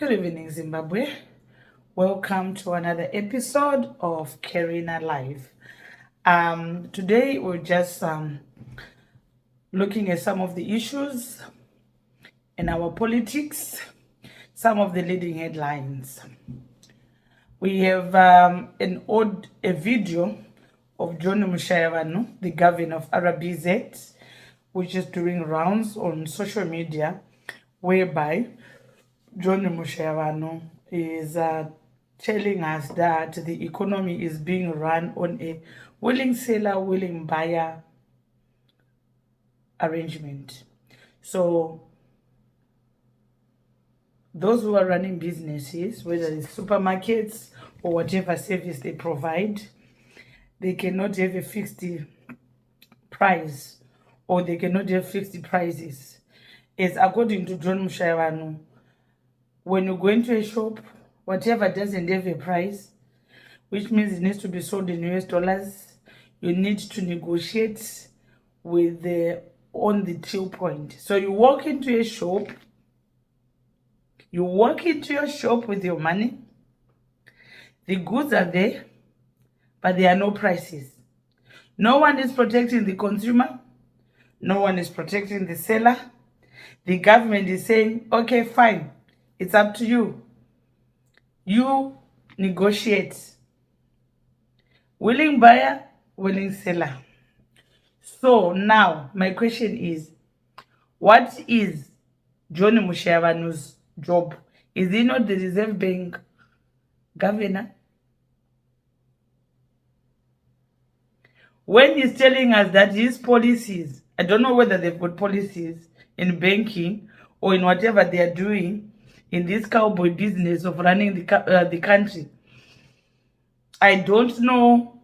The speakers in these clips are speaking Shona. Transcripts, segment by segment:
Good evening, Zimbabwe. Welcome to another episode of Karina Live. Today we're just looking at some of the issues in our politics, some of the leading headlines. We have a video of John Mushayavanhu, the governor of RBZ, which is doing rounds on social media, whereby John Mushayavanhu is telling us that the economy is being run on a willing seller, willing buyer arrangement. So those who are running businesses, whether it's supermarkets or whatever service they provide, they cannot have a fixed price, or they cannot have fixed prices. It's according to John Mushayavanhu. When you go into a shop, whatever doesn't have a price, which means it needs to be sold in US dollars, you need to negotiate with on the till point. So you walk into a shop, your shop with your money, the goods are there, but there are no prices. No one is protecting the consumer, no one is protecting the seller. The government is saying, okay, fine, it's up to you. You negotiate. Willing buyer, willing seller. So now, my question is, what is John Mushayavanhu's job? Is he not the Reserve Bank governor? When he's telling us that his policies, I don't know whether they've got policies in banking or in whatever they are doing, in this cowboy business of running the country. I don't know.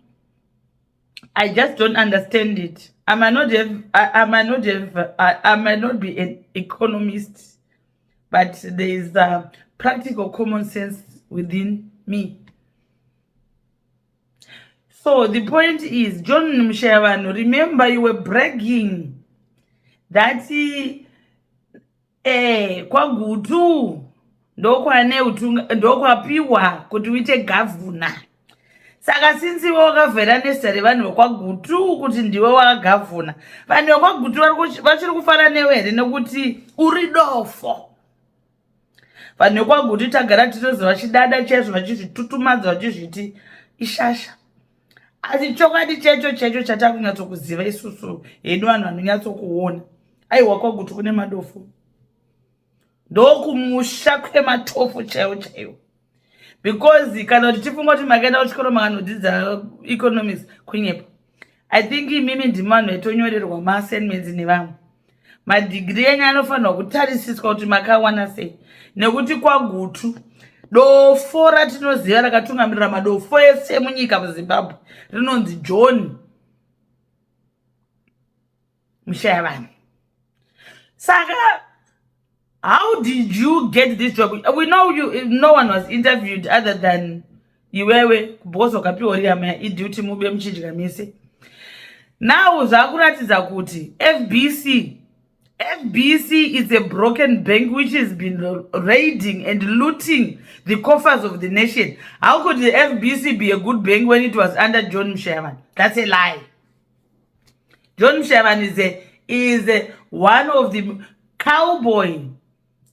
I just don't understand it. I might not be an economist, but there is practical common sense within me. So the point is, John Mushayavanhu, remember you were bragging that kwagutu ndokwapiwa kuti uite gavhuna. Saka since wakavhera nesta revanhu vekwagutu kuti ndiwe wakagavhuna, vanhu vekwagutu vachiri kufara newe here nekuti uri dofo. Vanhu vekwagutu tagara tinoziva vachidada chaizvo, vachizvitutumadza vachizviti ishasha. Asi chokwadi checho chatakunyatsokuziva isusu hedu vanhu vanonyatsokuona. Aiwa kwagutu kune madofo. Ndokumusha kwematofu chaiwo. Because kana tichifunga kuti makaenda kuchikoro makanodzidza economics kunyepo, I think imimi ndimi vanhu vetonyorerwa maassignments nevamwe. Madegree enyu anofanirwa kutarisiswa kuti makawana sei, nekuti kwagutu dofo ratinoziva rakatungamirira madofo ese munyika muZimbabwe rinonzi John Mushayavanhu. Saka, how did you get this job? We know you. No one was interviewed other than iwewe boso kapiwa riyama iduty mube mchidya mise. Now zakuratidza kuti FBC is a broken bank which has been raiding and looting the coffers of the nation. How could the FBC be a good bank when it was under John Mushayavanhu? That's a lie. John Mushayavanhu is one of the cowboy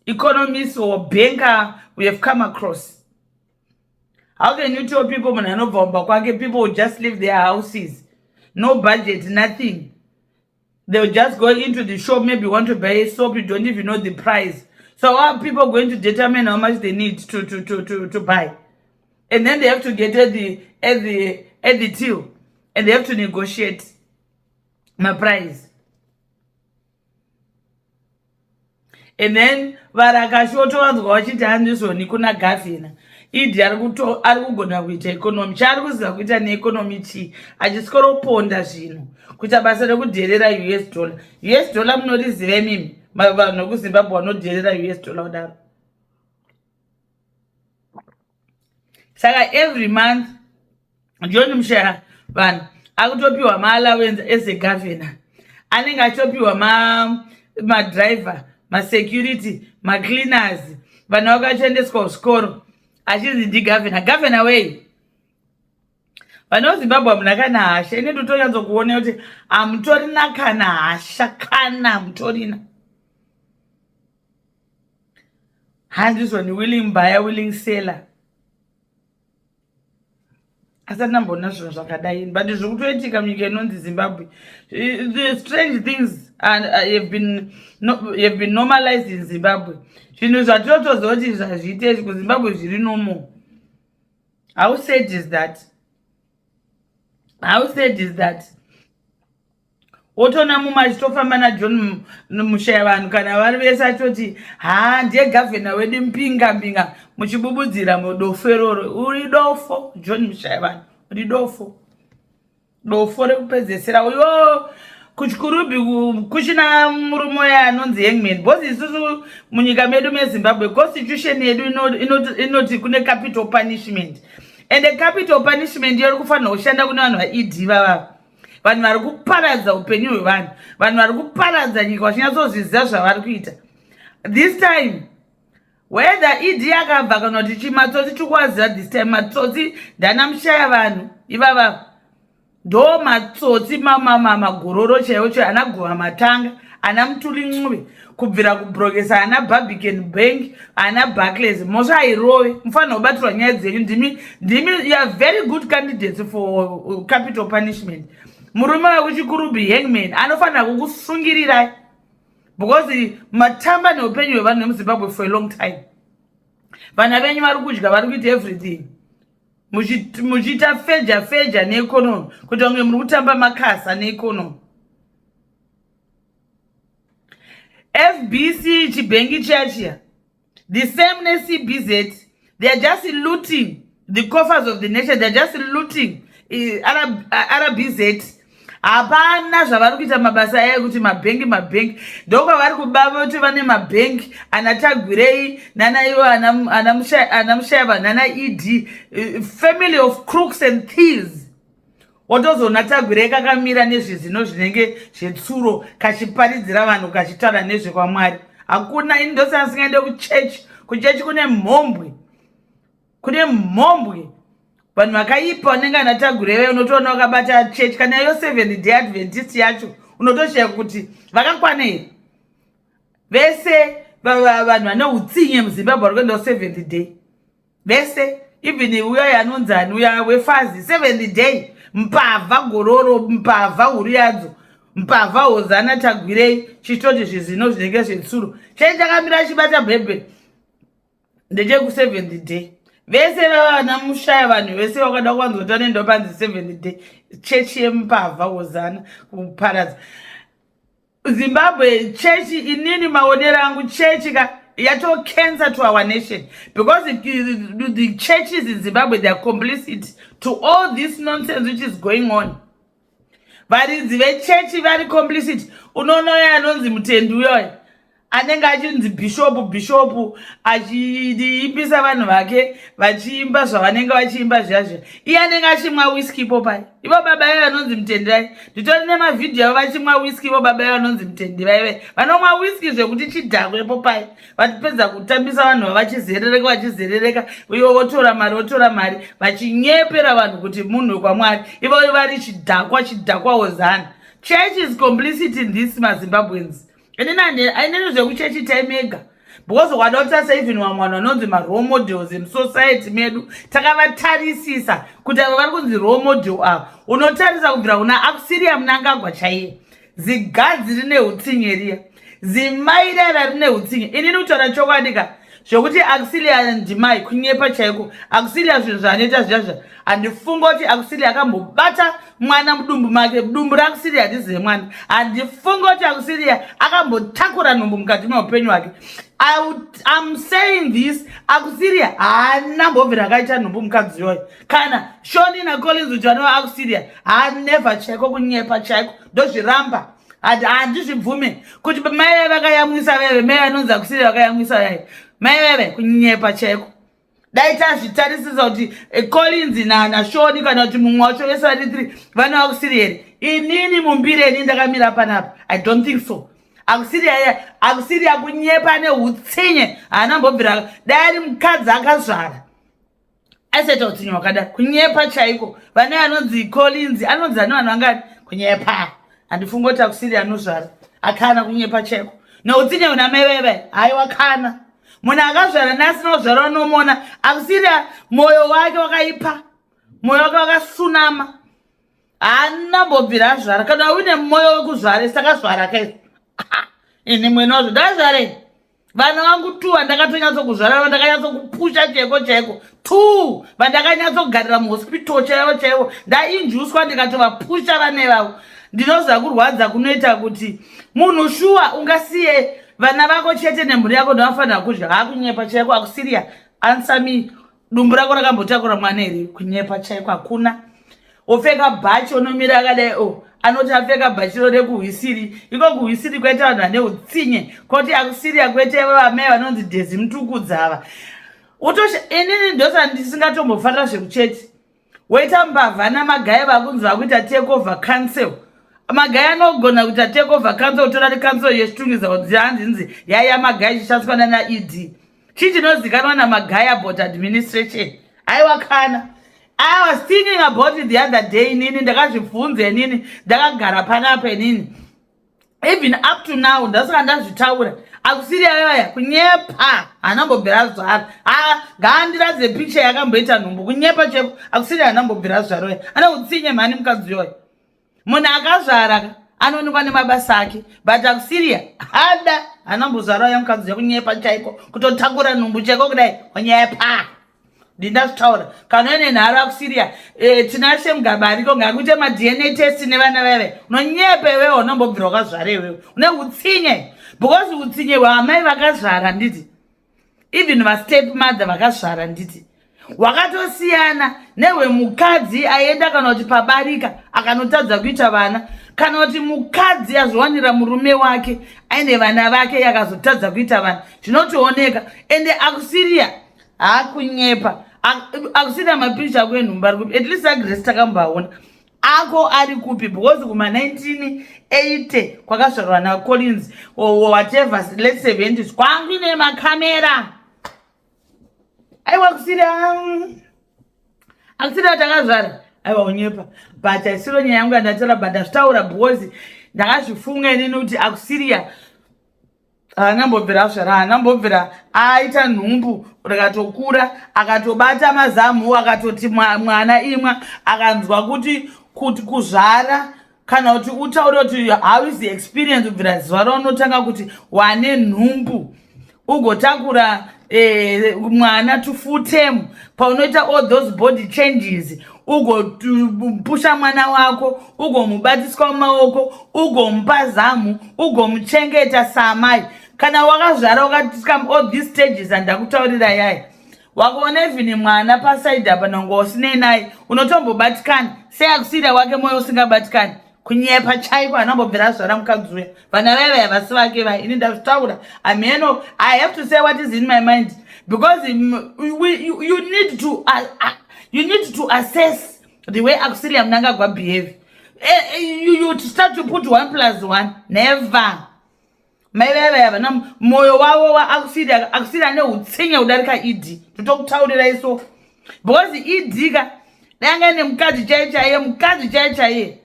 economists or banker we have come across. How can you tell people people will just leave their houses, no budget, nothing? They'll just go into the shop, maybe want to buy a soap, you don't even know the price. So how are people going to determine how much they need to buy? And then they have to get at the till, and they have to negotiate my price. And then varakashoto vanzwa vachiti handizvoni kuna gavhina idi ari kugona kuita economy. Chaari kuziva kuita neeconomy chii? Achisikoropona zvinhu kuita basa rekudherera US dollar. US dollar munoriziva mimi vanhu vekuZimbabwe vanodherera US dollar kudaro. Saka every month John Mushayavanhu akutopiwa maallowance as a governor, anenge achitopiwa madriver, security, cleaners, vanhu vakachendeswa kuchikoro achinzi ndigovernor wei. Vanhu vezimbabwe hamuna kana hasha. Ini ndotonyatsokuona kuti hamutorina kana hasha kana hamutorina. Handizoni willing buyer, willing seller. Asati ndamboona zvinhu zvakadai, but zviri kutoitika munyika inonzi Zimbabwe. The strange things have been normalized in Zimbabwe. Zvinhu zvatotoziva kuti zvazviite kuZimbabwe zviri normal. How sad is that? How sad is that? Otona mumachitofamba naJohn Mushayavanhu kana vari vese achoti ndiye governor wedu mpinga muchibubudzira mudofo iroro. Uri dofo John Mushayavanhu, uri dofo rekupedzesera uyo. Kuchikurubi kuchina murume uya anonzi hangman. Bosi isusu munyika medu meZimbabwe constitution yedu inoti kune capital punishment, and the capital punishment yori kufanira kushanda kune vanhu vaED vava. Vanhu vari kuparadza upenyu hwevanhu, vanhu vari kuparadza nyika vachinyatsozviziva zvavari kuita. This time whether ED akabva kana kuti chimatsotsi chikwaziva, this time matsotsi ndana Mushayavanhu ivava ndo matsotsi magororo chaiwo ana Guvamatanga, ana Mthuli kubvira kubrokesa ana Barbican Bank, ana Barclays. Mosairove mufanira kubatirwa nyaya dzenyu. Ndimi you are very good candidates for capital punishment. Murume wekuchikurubi hangman anofanira kukusungirirai because matamba neupenyu hwevanhu vemuZimbabwe for a long time. Vana venyu vari kudya, vari kuita everything. Muchiita feja neeconomy kuti vamwe muri kutamba makasa neeconomy. FBC chibhengi chachiya, the same neCBZ, they are just looting the coffers of the nation. They are just looting RBZ. Hapana zvavari kuita mabasa aya kuti mabhengi ndokwavari kubava kuti vane mabhengi anatagwirei nanaivo ana Mushayavanhu nana ED, family of crooks and thieves. Wotozona tagwirei kakamira nezvezvino zvinenge zvetsuro kachiparidzira vanhu kachitaura nezvekwamwari. Hakuna. Ini ndosana singaende kuchechi kune mhombwe, vanhu vakaipa vanenge anatagureve. Unotoona wakabata chechi kana yo Seventh Day Adventist yacho unotoshaya kuti vakakwana here. Vese vanhu vane utsinye muZimbabwe vari kuenda kuSeventh Day vese, even uya anonzani uya wefazi Seventh Day, mpavha gororo, mpavha huri yadzo, mpavha hozana tagwirei chitoti zvezvino zvinenge zvetsuro. Chai chakamira chibata bhebhe ndechekuSeventh Day. Vese vana Mushayavanhu vese wakada kuwanzota nendo panzi Seventh Day, chechi yempavha hozana kuparadza. Zimbabwe chechi, inini maonero angu chechi yato cancer to our nation, because the churches in Zimbabwe, they are complicit to all this nonsense which is going on. Varidzi vechechi vari complicit. Unoona uya anonzi mutendi uyoyo anenge achinzi bhishopu achiimbisa vanhu vake vachiimba zvavanenge vachiimba zvazvo. Iye anenge achimwa whisky popai. Ivo baba vaive vanonzi mutendi vai, nditori nemavhidhiyo avo vachimwa whisky. Ivo baba vaive vanonzi mutendi vaive vanomwa whisky zvekuti chidhakwe popai. Vachipedza kutambisa vanhu vachizerereka ivo votora mari vachinyepera vanhu kuti munhu wekwamwari. Ivo vari chidhakwa hozana. Church is complicit in this maZimbabweans. Aineni zvekuchechi taimega because wadotasa even vamwana vanonzi marole models emusociety medu takavatarisisa kuti ava vari kunzi role model ava. Unotarisa kubvira kuna Akusiria Mnangagwa chaiye, zigadzi rine utsinye riya, zimairara rine utsinye. Inini kutaura chokwadika zvokuti Akusiria ndimai kunyepa chaiko. Akusiria zvinhu zvaanoita zvazva handifunga kuti Akusiria akambobata mwana mudumbu make. Dumbu raAkusiria hadizive mwana. Handifunga kuti Akusiria akambotakura nhumbu mukati meupenyu hwake. I'm saying this, Akusiria haana mbobvi rakaita nhumbu mukadzi yoyo. Kana Shoni naCollins kuti vanova Akusiria hanever chaiko kunyepa chaiko. Ndozviramba. Handizvibvume kuti mai vakayamwisa veve, mai vanonzi Akusiria vakayamwisa veve, mai veve kunyepa chaiko. Dai tazvitarisisa kuti Collins naShoni kana kuti mumwe wacho vese vari 3 vana Akusiria here. Inini mumbireni ndakamira panapa? I don't think so. akusiri akunyepa neutsinye anambobvira dai mukadzi akazvara aiseta utsinye wakada kunyepa chaiko. Vane anonzi Collins anonzi ane vanhu vangani kunyepa. Handifunga kuti akusiri anozvara akana kunyepa chaiko neutsinye una meveve haiwa kana. Munhu akazvara neasina kuzvara unomona akusiri moyo wake wakaipa, moyo wake wakasunama, anambobvira azvara. Kana uine moyo wekuzvara sakazvara kai ini mwene wazvo ndazvare vana vangu tu vandakanyatsokuzvara vandakanyatsokupusha chaiko tu vandakanyatsogarira muhospital chaivo ndainjuswa ndikatovapusha vane vavo. Ndinoziva kurwadza kunoita kuti munhu shuwa ungasiye vana vako chete nemhuri yako ndavafanira kudya. Hakunyepa chaiko akusiriya ansami dumbu rako rakambotakura mwana here kunyepa chaiko hakuna. Opfeka bhachi unomira akadai anoti apfeka bhachi rode kuhwisiri. Iko kuhwisiri kwaita vanhu vane utsinye kwoti akusiriya kwete vamai vanonzi dhezi mutukudzava. Inini ndosa ndisingatombofarira zvekuchete woita mbavha namagayi vakunzi vakuita take over council. Magayi anogona kuita take over council kutora necouncil yechitungidza kuti hanzinzi yaiya magayi ichishandiswa nana ED. Chii chinozikanwa namagayi about administration aiwa kana. I was thinking about it the other day nini ndakazvibvunza nini ndakagara panapa nini even up to now ndasaka ndazvitaura akusiri yaya kunyepa anambobvira zvaro. Ngaandiradze picture yakamboita nhumbu kunyepa cheko akusiri anambobvira zvaro ana utsinye mhani mukadzi yoyo. Munhu akazvara anoonekwa nemabasa ake but akusiriya hada anambozvara yamukadzi yokunyepa chaiko kutotakura nhumbu cheko kudai kunyepa. Ndindazvitaura kana ine nharo akusiriya tinashe mugabariko ngakuite madNA test nevana veve unonyepa iwewe unambobvira wakazvara iwewe une utsinye because utsinye hwamai vakazvara nditi even vastep mother vakazvara nditi hwakatosiyana nehwemukadzi aenda kana kuti pabarika akanotadza kuita vana kana kuti mukadzi azviwanira murume wake aine vana vake yakazotadza kuita vana zvinotooneka. Ende akusiriya hakunyepa akusiriya mapicha ako enhumba ari kupi at least agresi takambaona ako ari kupi because kuma 1980 kwakazvarwa naCollins or whatever late 70s kwangu ine makamera. Aiwa akusiriya takazvara aiwa unyepa but aisiro nyaya yangu yandatara but ndazvitaura because ndakazvifunga inini kuti akusiriya anambobvira azvara anambobvira aita nhumbu rakatokura akatobata mazamu akatoti mwana imwa akanzwa kuti kuzvara kana kuti utaure kuti how is the experience kubvira zuva raunotanga kuti wane nhumbu ugotakura mwana to full term paunoita all those body changes ugopusha mwana wako ugomubatiswa mumaoko ugomupa zamu ugomuchengeta samai. Kana wakazvara ukatika all these stages andakutaurira yaya wakaona even mwana pasaidi apa nango usinei naye unotombobatikana sei akusiriya wake moyo usingabatikani kunyepa chaiko anambobvira zvara mukadzi uya vana vaiva havasi vake vai. Ini ndazvitaura ameno I have to say what is in my mind because you need to assess the way akusiriya Mnangagwa behave. You start to put 1+1 never. Maivaiva vana moyo wavo waakusiriya ane utsinye kudarika ED totokutaurira iso because ED ka danga ine mukadzi chaiye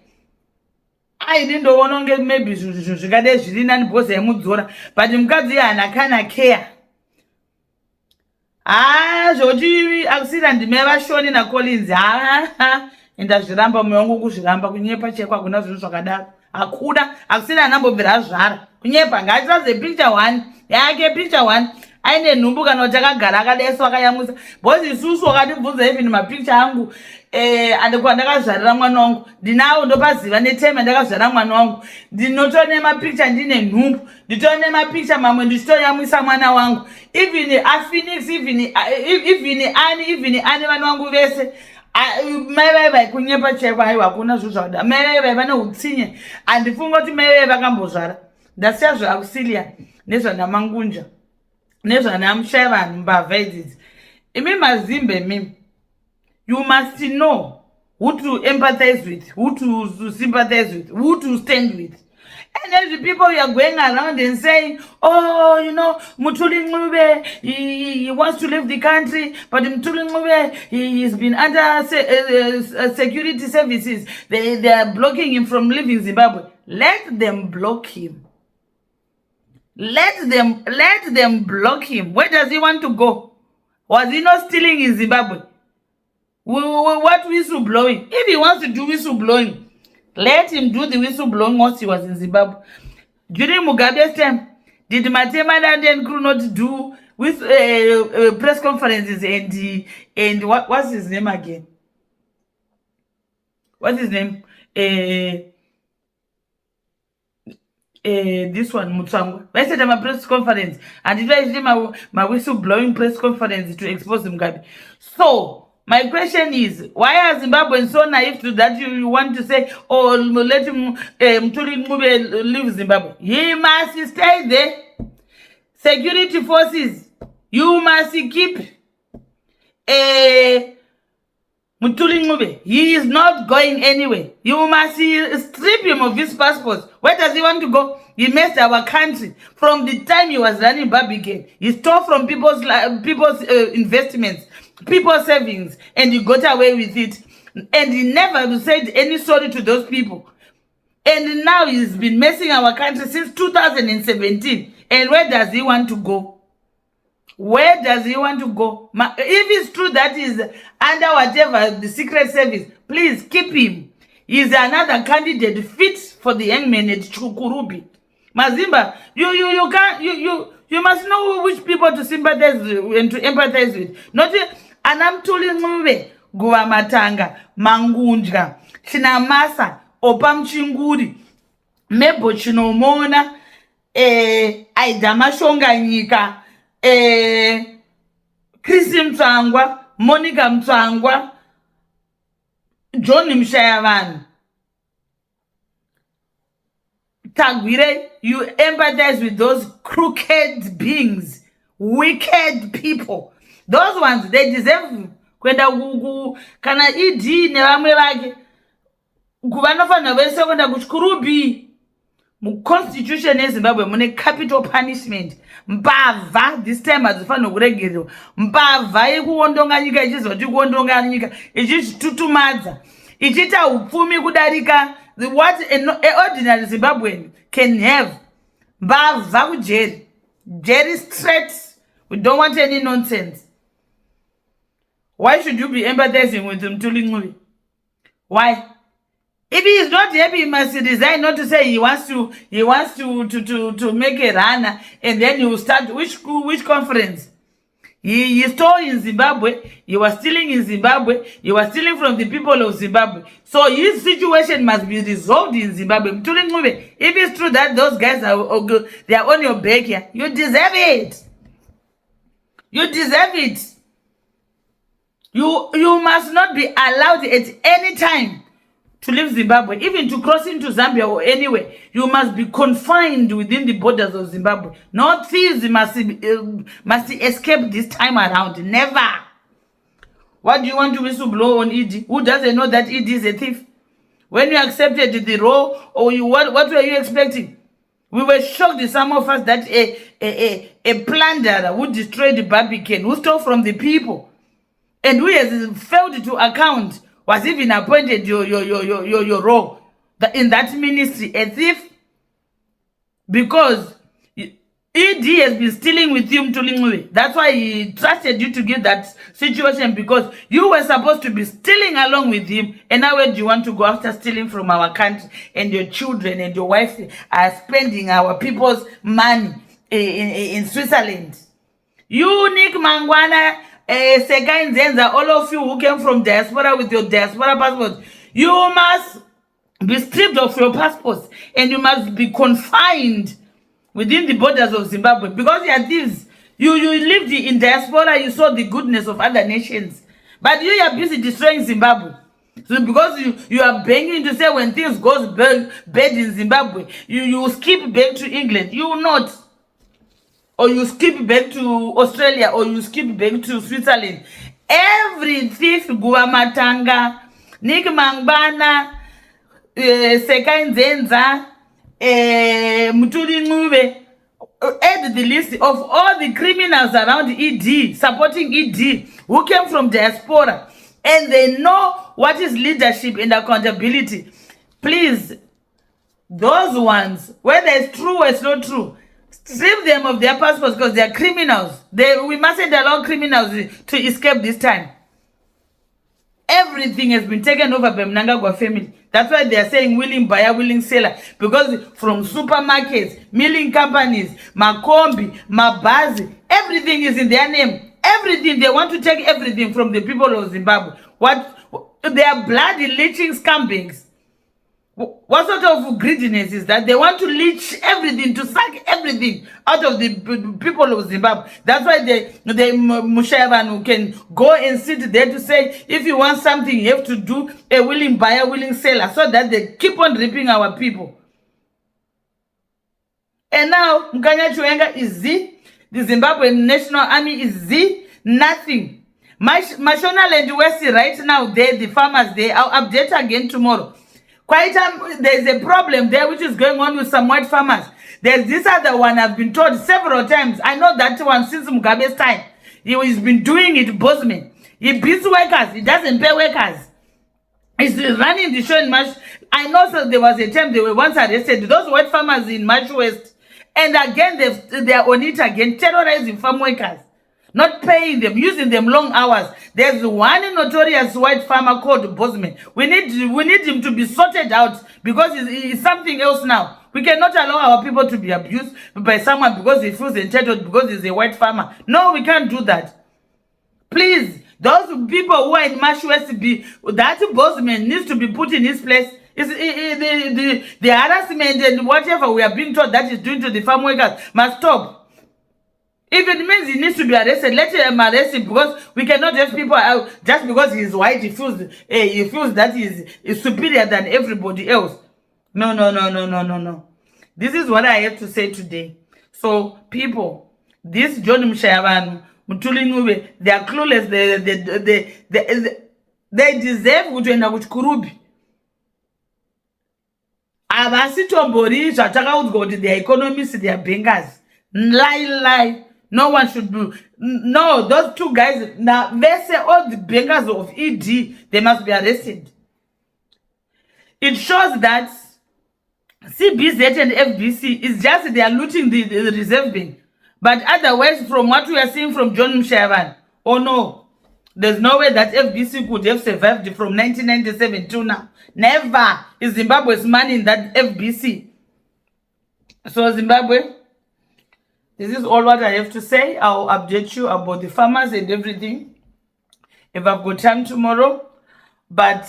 aini ndoona unge maybe zvinhu zvikadai zviri nani because yaimudzora but mukadzi iye hana kana care. Zvoti akusiriya ndime vashoni naCollins ndazviramba moyo wangu kuzviramba kunyepa cheko hakuna zvinhu zvakadaro hakuna. Akusiriya anambobvira azvara kunyepa ngaatiradze picture 1 yake picture 1 aine nhumbu kana kuti akagara akadaiso akayamwisa because isusu wakatibvunza even mapicture angu kwandakazvarira mwana wangu ndinawo ndopaziva netime ndakazvara mwana wangu ndinotone mapicture ndine nhumbu nditone mapicture mamwe ndichitoyamwisa mwana wangu even aPhoenix even ani vana vangu vese maivaiva kunyepa chaiko haiwa hakuna zvinhu zvakada. Maivaiva vane utsinye handifunga kuti maivaiva vakambozvara ndasiya zveakusiriya nezvanamangunja nezvanamushayavanhu mbavha idzidzi. Imi mazimbe mimi you must know who to empathize with, who to sympathize with, who to stand with. And then the people you are going around and saying, oh, you know, Mthuli Ncube, he wants to leave the country, but Mthuli Ncube, he's been under security services. They are blocking him from leaving Zimbabwe. Let them block him. Let them block him. Where does he want to go? Was he not stealing in Zimbabwe? What whistleblowing? If he wants to do whistleblowing, let him do the whistleblowing once he was in Zimbabwe. During Mugabe's time, did Matema and crew not do with press conferences and what's his name again? What's his name? This one, Mutsangwa. I said I'm a press conference, and it was my whistleblowing press conference to expose Mugabe. So my question is, why are Zimbabweans so naive to that? You want to say, oh, let him Mthuli Ncube leave Zimbabwe? He must stay there. Security forces, you must keep Mthuli Ncube. He is not going anywhere. You must strip him of his passports. Where does he want to go? He messed our country from the time he was running Barbican. He stole from people's investments, people's savings, and he got away with it. And he never said any sorry to those people. And now he's been messing our country since 2017. And where does he want to go? Where does he want to go? If it's true that he's under whatever the secret service, please keep him. He's another candidate fit for the young men at Chukurubi. Mazimba, you must know which people to sympathize and to empathize with. Not Mthuli Ncube, Guvamatanga, Mangunja, Chinamasa, Opamchinguri, Mebo Chinomona, Aidama Shonganyika, Chrissy Mtsangwa, Monica Mtsangwa, John Mushayavanhu. Tagwire, you empathize with those crooked beings, wicked people. Those ones, they deserve kwenda kana ED nevamwe vake kuvanofana vese kwenda kuchikurubi. Mu constitution yeZimbabwe mune capital punishment. Mbavha this time hadzifanira kuregererwa. Mbavha yekuondonga nyika ichizoti kuondonga nyika ichitutumadza ichiita upfumi kudarika what an ordinary Zimbabwean can have. Mbavha kujeri. Jerry straight. We don't want any nonsense. Why should you be empathizing with Mthuli Ncube? Why? If he is not happy, he must resign. Not to say he wants to make a runner, and then he will start which conference? He stole in Zimbabwe. He was stealing in Zimbabwe. He was stealing from the people of Zimbabwe. So his situation must be resolved in Zimbabwe. Mthuli Ncube, if it's true that those guys they are on your back here, you deserve it. You deserve it. You must not be allowed at any time to leave Zimbabwe, even to cross into Zambia or anywhere. You must be confined within the borders of Zimbabwe. No thieves must escape this time around. Never. What do you want to whistleblow on ED? Who doesn't know that ED is a thief? When you accepted the role, or what were you expecting? We were shocked, some of us, that a plunderer who destroyed Barbican, who stole from the people, and who has failed to account, was even appointed your role in that ministry, a thief, because ED has been stealing with you, Mthuli Ncube. That's why he trusted you to give that situation, because you were supposed to be stealing along with him. And now where do you want to go after stealing from our country, and your children and your wife are spending our people's money in Switzerland? You, Nick Mangwana, Sekai Nzenza, all of you who came from diaspora with your diaspora passport, you must be stripped of your passports, and you must be confined within the borders of Zimbabwe, because you are thieves. You lived in diaspora, you saw the goodness of other nations, but you are busy destroying Zimbabwe. So because you are begging to say when things goes bad in Zimbabwe, you skip back to England. You will not. Or you skip back to Australia, or you skip back to Switzerland. Every thief, Guvamatanga, Nick Mangbana, Sekai Nzenza, Mthuli add the list of all the criminals around ED, supporting ED, who came from diaspora, and they know what is leadership and accountability. Please, those ones, whether it's true or it's not true, strip them of their passports because they are criminals. We mustn't allow criminals to escape this time. Everything has been taken over by Mnangagwa family. That's why they are saying willing buyer, willing seller. Because from supermarkets, milling companies, Makombi, Mabazi, everything is in their name. Everything. They want to take everything from the people of Zimbabwe. They are bloody leeching scumbags. What sort of greediness is that? They want to leech everything, to suck everything out of the people of Zimbabwe. That's why the Mushayavanhu can go and sit there to say, if you want something, you have to do a willing buyer, willing seller, so that they keep on ripping our people. And now, Mkanya Chuenga is the Zimbabwean National Army is nothing. Mashonaland West right now, the farmers, I'll update again tomorrow. There's a problem there which is going on with some white farmers. There's this other one I've been told several times. I know that one since Mugabe's time. He's been doing it, Bosman. He beats workers. He doesn't pay workers. He's running the show in March. I know so there was a time they were once arrested. Those white farmers in March West. And again, they're on it again, terrorizing farm workers. Not paying them, using them long hours. There's one notorious white farmer called Bosman. We need him to be sorted out because he's something else now. We cannot allow our people to be abused by someone because he feels entitled because he's a white farmer. No, we can't do that. Please, those people who are in Marsh West, that Bosman needs to be put in his place. The harassment and whatever we are being told that he's doing to the farm workers must stop. If it means he needs to be arrested, let him arrest him, because we cannot just people out just because he's white. He feels that he's superior than everybody else. No. This is what I have to say today. So people, this John Mushayavanhu, Mthuli, they are clueless. They deserve kutoenda kuchikurubi. Avasitombori zvatakaudza they are economists, they are bankers. Lie. No one should do. No, those two guys, now they say all the bankers of ED, they must be arrested. It shows that CBZ and FBC is just they are looting the reserve bank. But otherwise, from what we are seeing from John Mushayavanhu, oh no, there's no way that FBC could have survived from 1997 to now. Never is Zimbabwe's money in that FBC. So Zimbabwe, this is all what I have to say. I'll update you about the farmers and everything if I've got time tomorrow. But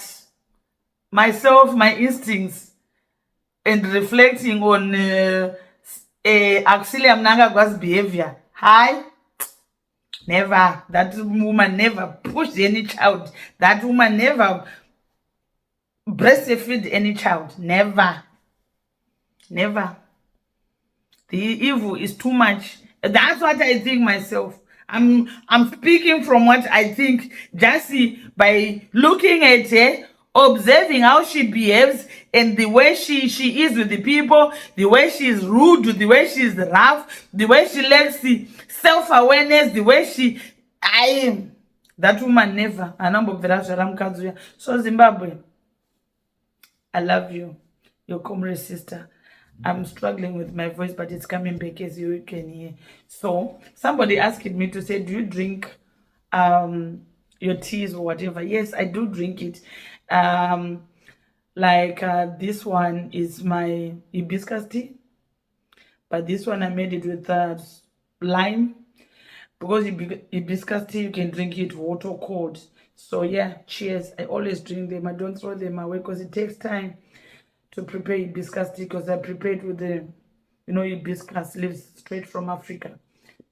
myself, my instincts, and reflecting on Auxilia Mnangagwa's behavior. Never. That woman never pushed any child. That woman never breastfed any child. Never. The evil is too much. That's what I think myself. I'm speaking from what I think, just by looking at her, observing how she behaves and the way she is with the people, the way she is rude, the way she is rough, the way she lacks the self-awareness, the way she... That woman never. So Zimbabwe, I love you. Your comrade sister. I'm struggling with my voice, but it's coming back as you can hear. So somebody asked me to say, do you drink your teas or whatever? Yes, I do drink it. This one is my hibiscus tea, but this one I made it with lime, because hibiscus tea you can drink it hot or cold. So yeah, cheers. I always drink them. I don't throw them away because it takes time to prepare hibiscus tea, because I prepared with the hibiscus leaves straight from Africa,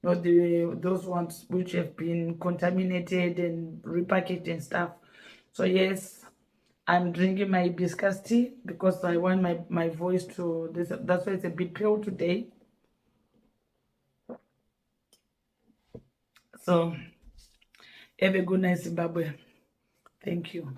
not those ones which have been contaminated and repackaged and stuff. So yes, I'm drinking my hibiscus tea because I want my voice to that's why it's a bit pale today. So have a good night, Zimbabwe. Thank you.